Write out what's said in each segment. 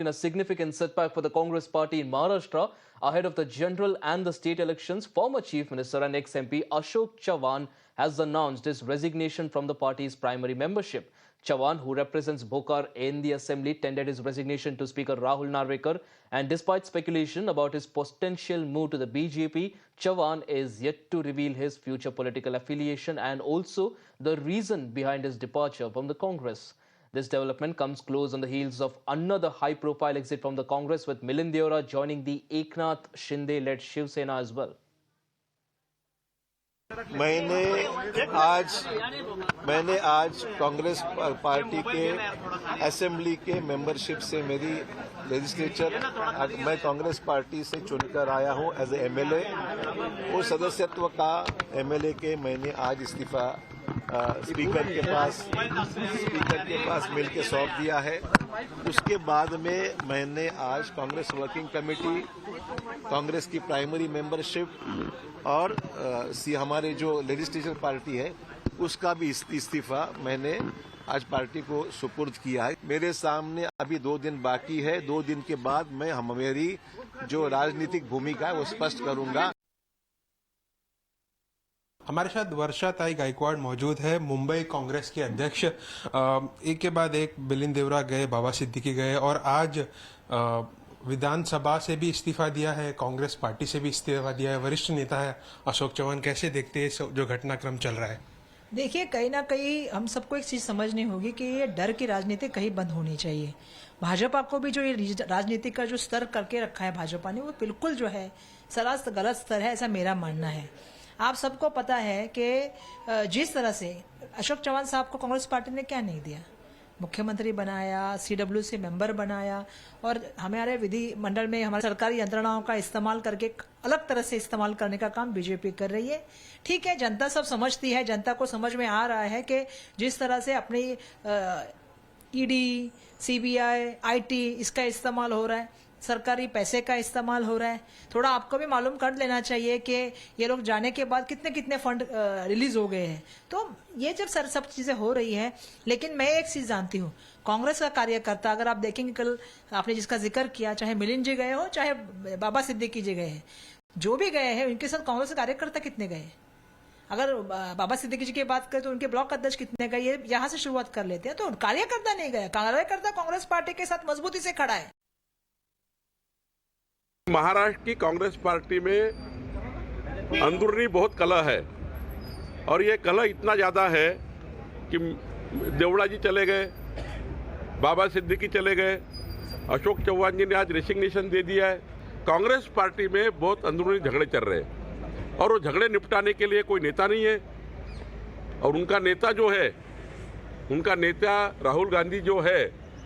In a significant setback for the Congress party in Maharashtra ahead of the general and the state elections, former Chief Minister and ex-MP Ashok Chavan has announced his resignation from the party's primary membership. Chavan, who represents Bhokar in the assembly, tendered his resignation to Speaker Rahul Narvekar, and despite speculation about his potential move to the BJP, Chavan is yet to reveal his future political affiliation and also the reason behind his departure from the Congress. This development comes close on the heels of another high-profile exit from the Congress, with Milind Deora joining the Eknath Shinde-led Shiv Sena as well. मैंने आज Congress party के assembly के membership से मेरी legislature मैं Congress party से चुनकर आया हूं एज ए एमएलए। उस सदस्यत्व का एमएलए के मैंने आज इस्तीफा स्पीकर के पास मिल के सौंप दिया है। उसके बाद में मैंने आज कांग्रेस वर्किंग कमेटी, कांग्रेस की प्राइमरी मेंबरशिप और हमारे जो लेजिस्लेचर पार्टी है उसका भी इस्तीफा मैंने आज पार्टी को सुपुर्द किया है। मेरे सामने अभी 2 दिन बाकी है। 2 दिन के बाद मैं मेरी जो राजनीतिक भूमिका है वो स्पष्ट करूंगा। हमारे साथ वर्षा ताई गायकवाड़ मौजूद है, मुंबई कांग्रेस के अध्यक्ष। एक के बाद एक मिलिंद देवरा गए, बाबा सिद्दीकी गए और आज विधानसभा से भी इस्तीफा दिया है, कांग्रेस पार्टी से भी इस्तीफा दिया है। वरिष्ठ नेता है अशोक चौहान, कैसे देखते हैं जो घटनाक्रम चल रहा है? देखिए, कहीं ना कहीं हम सबको एक चीज समझनी होगी कि ये डर की राजनीति कहीं बंद होनी चाहिए। भाजपा को भी जो ये राजनीति का जो स्तर करके रखा है भाजपा ने, वो बिल्कुल जो है सरासर गलत स्तर है, ऐसा मेरा मानना है। आप सबको पता है कि जिस तरह से अशोक चौहान साहब को कांग्रेस पार्टी ने क्या नहीं दिया, मुख्यमंत्री बनाया, सीडब्ल्यू से मेंबर बनाया और हमारे विधि मंडल में हमारे सरकारी यंत्रणाओं का इस्तेमाल करके अलग तरह से इस्तेमाल करने का काम बीजेपी कर रही है। ठीक है, जनता सब समझती है, जनता को समझ में आ रहा है कि जिस तरह से अपनी ईडी, सीबीआई, आईटी इसका इस्तेमाल हो रहा है, सरकारी पैसे का इस्तेमाल हो रहा है। थोड़ा आपको भी मालूम कर लेना चाहिए कि ये लोग जाने के बाद कितने कितने फंड रिलीज हो गए हैं। तो ये जब सब चीजें हो रही है, लेकिन मैं एक चीज जानती हूँ, कांग्रेस का कार्यकर्ता, अगर आप देखेंगे कल आपने जिसका जिक्र किया, चाहे मिलिंद जी गए हो चाहे बाबा सिद्दीकी जी गए हैं, जो भी गए हैं उनके साथ कांग्रेस के कार्यकर्ता कितने गए? अगर बाबा सिद्दीकी जी की बात करें तो उनके ब्लॉक अध्यक्ष कितने गए, ये यहाँ से शुरुआत कर लेते हैं। तो कार्यकर्ता नहीं गया, कार्यकर्ता कांग्रेस पार्टी के साथ मजबूती से खड़ा है। महाराष्ट्र की कांग्रेस पार्टी में अंदरूनी बहुत कलह है और ये कलह इतना ज़्यादा है कि देवड़ा जी चले गए, बाबा सिद्दीकी चले गए, अशोक चौहान जी ने आज रेसिग्नेशन दे दिया है। कांग्रेस पार्टी में बहुत अंदरूनी झगड़े चल रहे हैं और वो झगड़े निपटाने के लिए कोई नेता नहीं है। और उनका नेता जो है, उनका नेता राहुल गांधी जो है,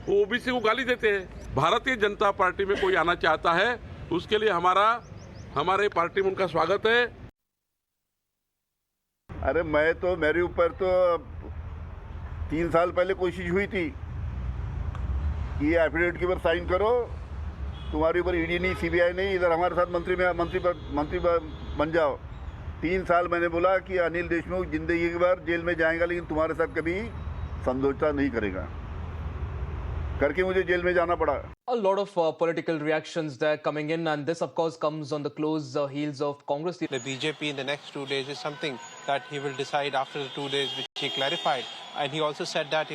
वो ओबीसी को गाली देते हैं। भारतीय जनता पार्टी में कोई आना चाहता है, उसके लिए हमारे पार्टी में उनका स्वागत है। अरे मेरे ऊपर तो 3 साल पहले कोशिश हुई थी कि ये एफिडेविट के ऊपर साइन करो, तुम्हारे ऊपर ईडी नहीं, सीबीआई नहीं, इधर हमारे साथ मंत्री बन जाओ। 3 साल मैंने बोला कि अनिल देशमुख जिंदगी की बार जेल में जाएगा, लेकिन तुम्हारे साथ कभी समझौता नहीं करेगा, करके मुझे जेल में जाना पड़ा। A lot of political reactions there coming in, and this of course comes on the close heels of Congress. The BJP in the next 2 days is something that he will decide after the 2 days, which he clarified. And he also said that,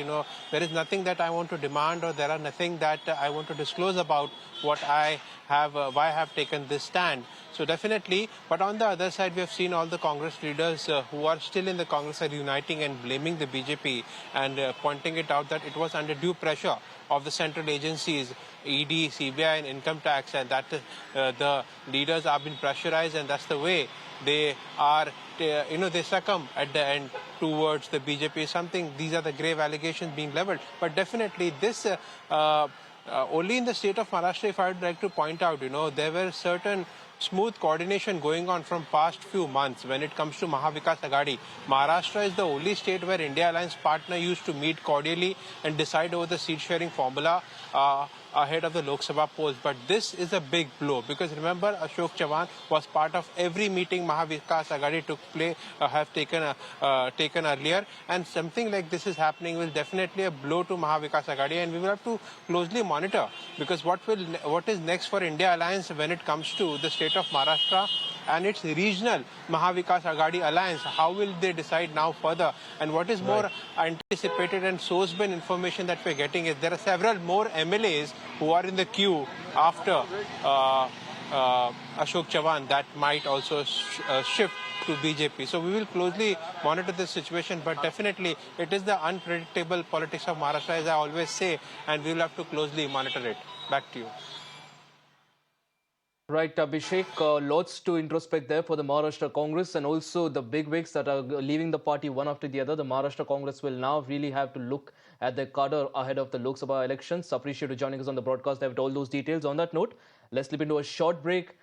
there is nothing that I want to demand, or there are nothing that I want to disclose about what I have, why I have taken this stand. So definitely, but on the other side, we have seen all the Congress leaders who are still in the Congress are uniting and blaming the BJP and pointing it out that it was under due pressure of the central agencies, ED, CBI and income tax, and that the leaders have been pressurized, and that's the way they are, they succumb at the end towards the BJP. Something, these are the grave allegations being leveled. But definitely this, only in the state of Maharashtra, if I would like to point out, there were certain smooth coordination going on from past few months when it comes to Mahavikas Aghadi. Maharashtra is the only state where India Alliance partner used to meet cordially and decide over the seat sharing formula. ahead of the Lok Sabha polls. But this is a big blow because remember, Ashok Chavan was part of every meeting Mahavikas Aghadi have taken earlier, and something like this is happening will definitely a blow to Mahavikas Aghadi, and we will have to closely monitor because what is next for India Alliance when it comes to the state of Maharashtra and its regional Mahavikas Aghadi alliance. How will they decide now further? And what is more anticipated and source-based information that we're getting is there are several more MLAs who are in the queue after Ashok Chavan that might also shift to BJP. So we will closely monitor this situation, but definitely it is the unpredictable politics of Maharashtra, as I always say, and we will have to closely monitor it. Back to you. Right, Abhishek, lots to introspect there for the Maharashtra Congress and also the bigwigs that are leaving the party one after the other. The Maharashtra Congress will now really have to look at their cadre ahead of the Lok Sabha elections. Appreciate you joining us on the broadcast. I have all those details. On that note, let's slip into a short break.